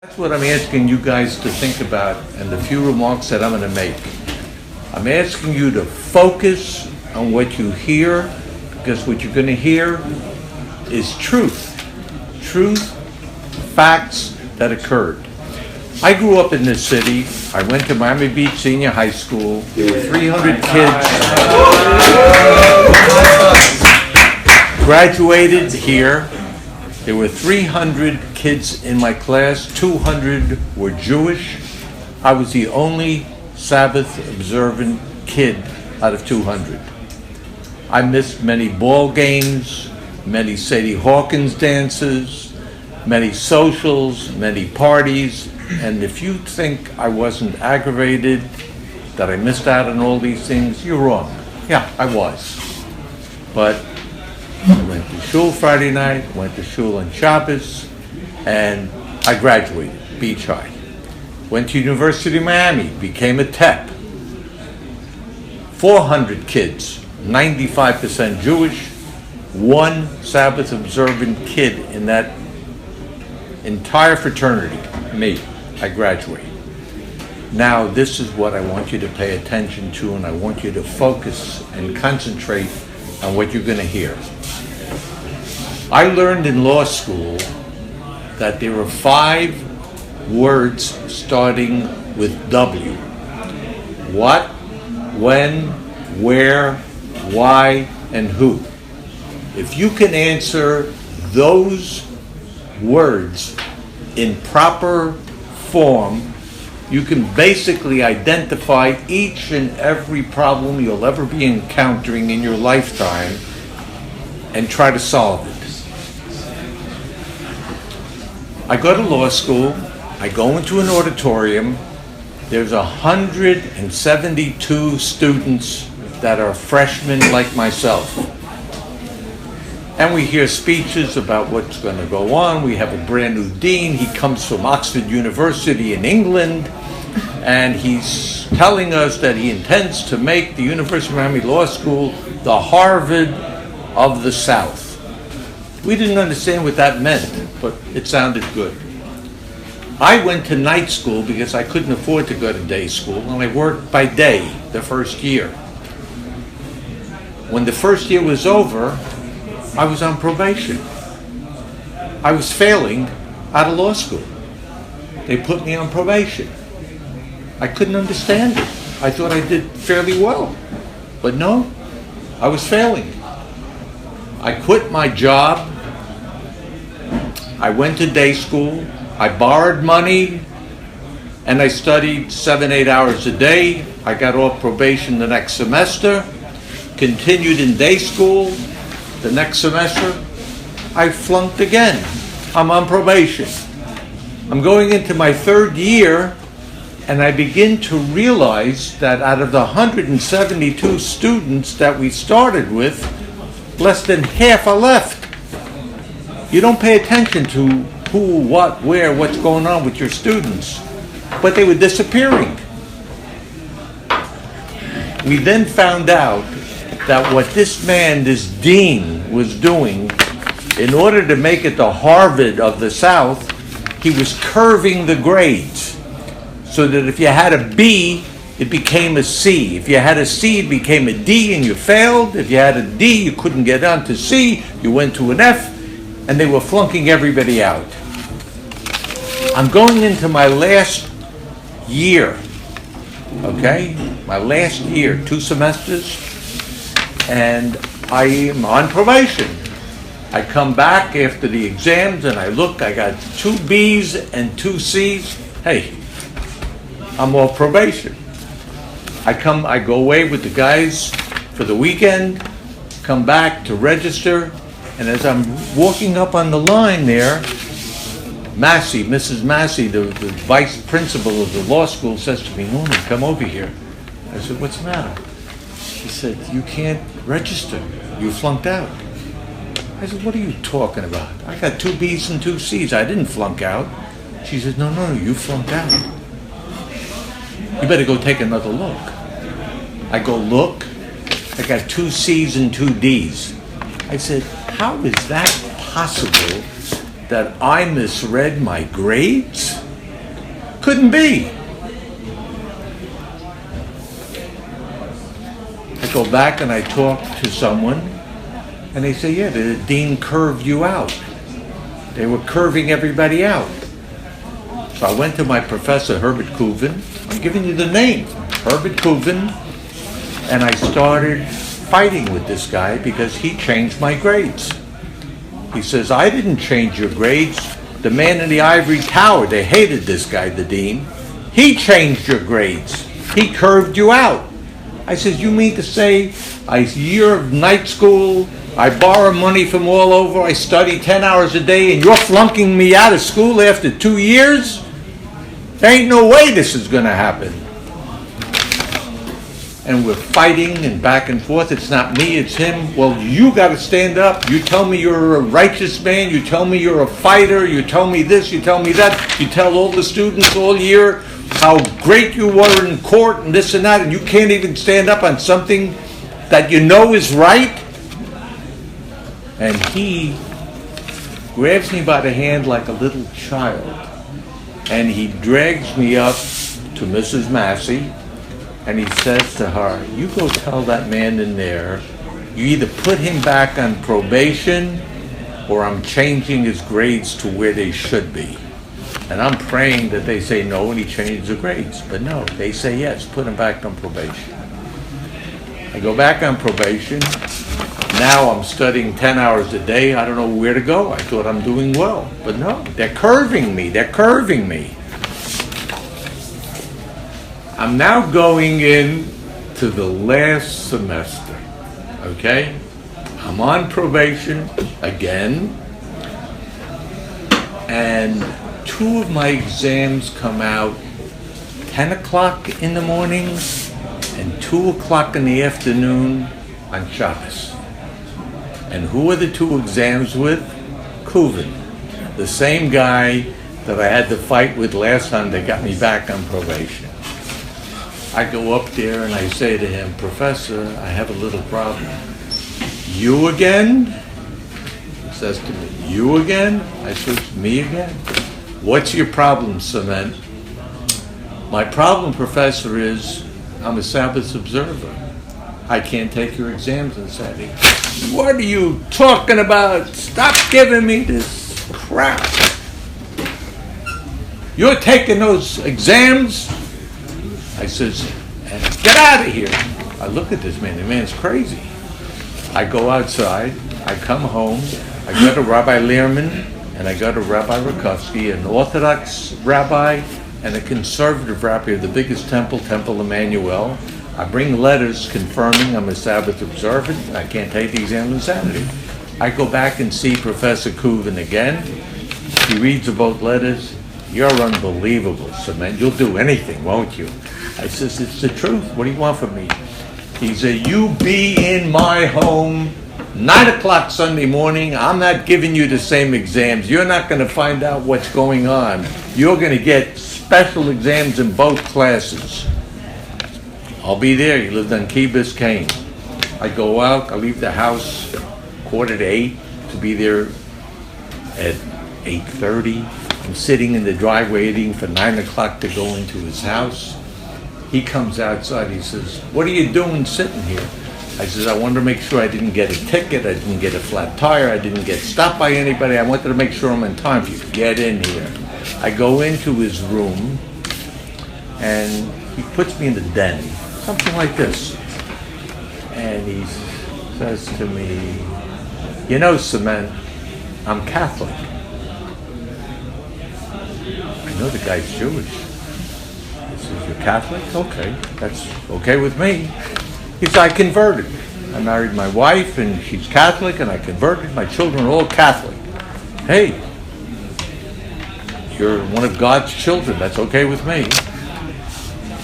That's what I'm asking you guys to think about and the few remarks that I'm going to make. I'm asking you to focus on what you hear, because what you're going to hear is truth. Truth, facts that occurred. I grew up in this city. I went to Miami Beach Senior High School. There were 300 kids graduated here. There were 300 kids in my class. 200 were Jewish. I was the only Sabbath observant kid out of 200. I missed many ball games, many Sadie Hawkins dances, many socials, many parties. And if you think I wasn't aggravated, that I missed out on all these things, you're wrong. Yeah, I was. But I went to shul Friday night, went to shul on Shabbos, and I graduated, Beach High. Went to University of Miami, became a TEP. 400 kids, 95% Jewish, one Sabbath observant kid in that entire fraternity, me. I graduated. Now this is what I want you to pay attention to, and I want you to focus and concentrate on what you're going to hear. I learned in law school that there are 5 words starting with W. What, when, where, why, and who. If you can answer those words in proper form, you can basically identify each and every problem you'll ever be encountering in your lifetime and try to solve it. I go to law school, I go into an auditorium, there's 172 students that are freshmen like myself. And we hear speeches about what's going to go on. We have a brand new dean. He comes from Oxford University in England, and he's telling us that he intends to make the University of Miami Law School the Harvard of the South. We didn't understand what that meant, but it sounded good. I went to night school because I couldn't afford to go to day school, and I worked by day the first year. When the first year was over, I was on probation. I was failing out of law school. They put me on probation. I couldn't understand it. I thought I did fairly well, but no, I was failing. I quit my job. I went to day school. I borrowed money, and I studied 7-8 hours a day. I got off probation the next semester, continued in day school. The next semester, I flunked again. I'm on probation. I'm going into my 3rd year, and I begin to realize that out of the 172 students that we started with, less than half are left. You don't pay attention to who, what, where, what's going on with your students, but they were disappearing. We then found out that what this man, this dean, was doing, in order to make it the Harvard of the South, he was curving the grades so that if you had a B, it became a C. If you had a C, it became a D and you failed. If you had a D, you couldn't get on to C, you went to an F, and they were flunking everybody out. I'm going into my last year, okay? My last year, 2 semesters, and I am on probation. I come back after the exams and I look, I got 2 B's and 2 C's. Hey, I'm off probation. I go away with the guys for the weekend, come back to register, and as I'm walking up on the line there, Massey, Mrs. Massey, the vice principal of the law school, says to me, "Norman, come over here." I said, "What's the matter?" She said, "You can't register. You flunked out." I said, "What are you talking about? I got 2 B's and 2 C's. I didn't flunk out." She said, No, you flunked out. You better go take another look." I go look. I got 2 C's and 2 D's. I said, "How is that possible that I misread my grades?" Couldn't be. I go back and I talk to someone, and they say, yeah, the dean curved you out. They were curving everybody out. So I went to my professor, Herbert Cooven. I'm giving you the name, Herbert Cooven, and I started fighting with this guy because he changed my grades. He says, I didn't change your grades. The man in the ivory tower, they hated this guy, the dean. He changed your grades. He curved you out. I says, you mean to say a year of night school, I borrow money from all over, I study 10 hours a day, and you're flunking me out of school after 2 years? There ain't no way this is going to happen. And we're fighting and back and forth. It's not me, it's him. Well, you got to stand up. You tell me you're a righteous man. You tell me you're a fighter. You tell me this, you tell me that. You tell all the students all year how great you were in court and this and that, and you can't even stand up on something that you know is right. And he grabs me by the hand like a little child, and he drags me up to Mrs. Massey, and he says to her, you go tell that man in there, you either put him back on probation or I'm changing his grades to where they should be. And I'm praying that they say no and he changes the grades. But no, they say yes, put him back on probation. I go back on probation. Now I'm studying 10 hours a day. I don't know where to go. I thought I'm doing well. But no, they're curving me. They're curving me. I'm now going in to the last semester. Okay? I'm on probation again. And 2 of my exams come out 10 o'clock in the morning and 2 o'clock in the afternoon on Shabbos. And who are the 2 exams with? Cooven, the same guy that I had to fight with last time that got me back on probation. I go up there and I say to him, Professor, I have a little problem. You again? He says to me, you again? I says, me again? What's your problem, Ciment? My problem, Professor, is I'm a Sabbath observer. I can't take your exams on Saturday. What are you talking about? Stop giving me this crap. You're taking those exams? I says, get out of here. I look at this man. The man's crazy. I go outside. I come home. I go to Rabbi Lehrman and I go to Rabbi Rakowski, an Orthodox rabbi and a conservative rabbi of the biggest temple, Temple Emmanuel. I bring letters confirming I'm a Sabbath observant. I can't take the exam on Saturday. I go back and see Professor Cooven again. He reads the both letters. You're unbelievable, Ciment. You'll do anything, won't you? I says, it's the truth. What do you want from me? He said, you be in my home 9 o'clock Sunday morning. I'm not giving you the same exams. You're not going to find out what's going on. You're going to get special exams in both classes. I'll be there. He lived on Key Biscayne. I go out. I leave the house 7:45 to be there at 8:30. I'm sitting in the driveway waiting for 9 o'clock to go into his house. He comes outside. He says, what are you doing sitting here? I says, I wanted to make sure I didn't get a ticket. I didn't get a flat tire. I didn't get stopped by anybody. I wanted to make sure I'm in time for you. Get in here. I go into his room, and he puts me in the den, something like this. And he says to me, you know, Ciment, I'm Catholic. I know the guy's Jewish. He says, you're Catholic? Okay, that's okay with me. He said, I converted. I married my wife, and she's Catholic, and I converted. My children are all Catholic. Hey, you're one of God's children. That's okay with me.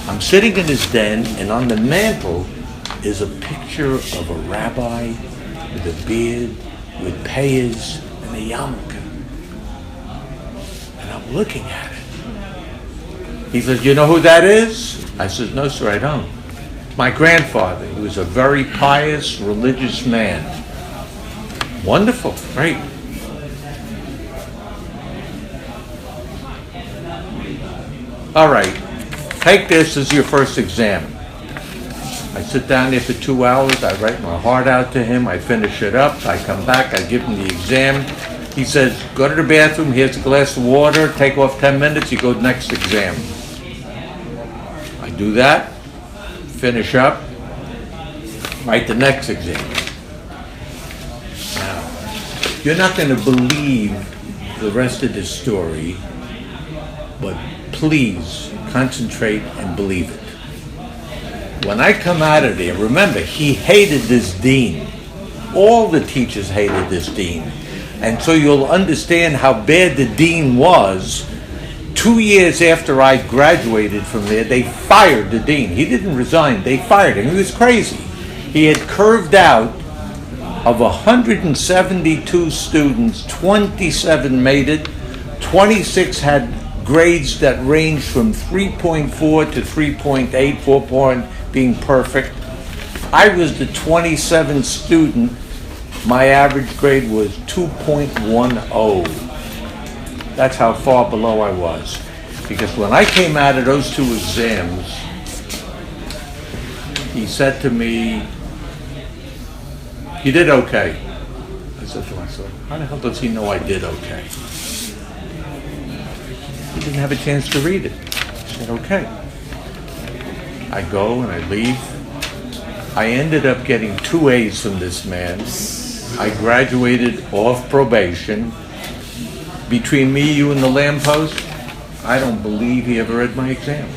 I'm sitting in his den, and on the mantle is a picture of a rabbi with a beard, with payas, and a yarmulke. And I'm looking at it. He says, you know who that is? I said, no, sir, I don't. My grandfather. He was a very pious, religious man. Wonderful, great. all right, take this as your first exam. I sit down there for 2 hours, I write my heart out to him, I finish it up, I come back, I give him the exam. He says, go to the bathroom, here's a glass of water, take off 10 minutes, you go to the next exam. I do that, finish up, write the next exam. Now, you're not going to believe the rest of this story, but please concentrate and believe it. When I come out of there, remember, he hated this dean. All the teachers hated this dean. And so you'll understand how bad the dean was. 2 years after I graduated from there, they fired the dean. He didn't resign, they fired him. He was crazy. He had curved out of 172 students, 27 made it, 26 had grades that ranged from 3.4 to 3.8, 4 point being perfect. I was the 27th student. My average grade was 2.10. That's how far below I was. Because when I came out of those 2 exams, he said to me, you did okay. I said to myself, how the hell does he know I did okay? He didn't have a chance to read it. He said, okay. I go and I leave. I ended up getting 2 A's from this man. I graduated off probation. Between me, you, and the lamppost, I don't believe he ever read my exam.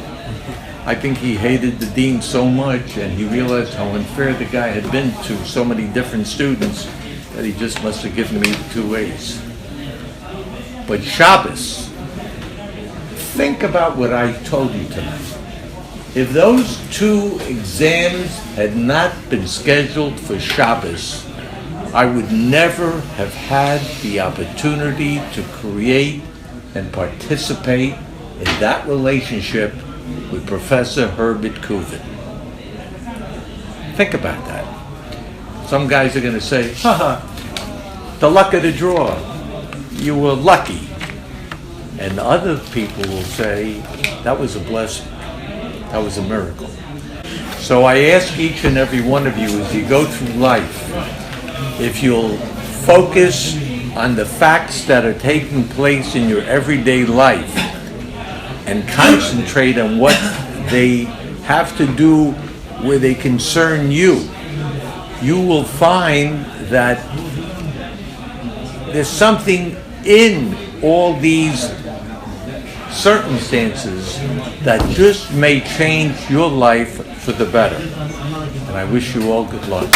I think he hated the dean so much, and he realized how unfair the guy had been to so many different students that he just must have given me the 2 A's. But Shabbos, think about what I told you tonight. If those 2 exams had not been scheduled for Shabbos, I would never have had the opportunity to create and participate in that relationship with Professor Herbert Kuvin. Think about that. Some guys are going to say, the luck of the draw. You were lucky. And other people will say, that was a blessing. That was a miracle. So I ask each and every one of you as you go through life, if you'll focus on the facts that are taking place in your everyday life and concentrate on what they have to do where they concern you, you will find that there's something in all these circumstances that just may change your life for the better. And I wish you all good luck.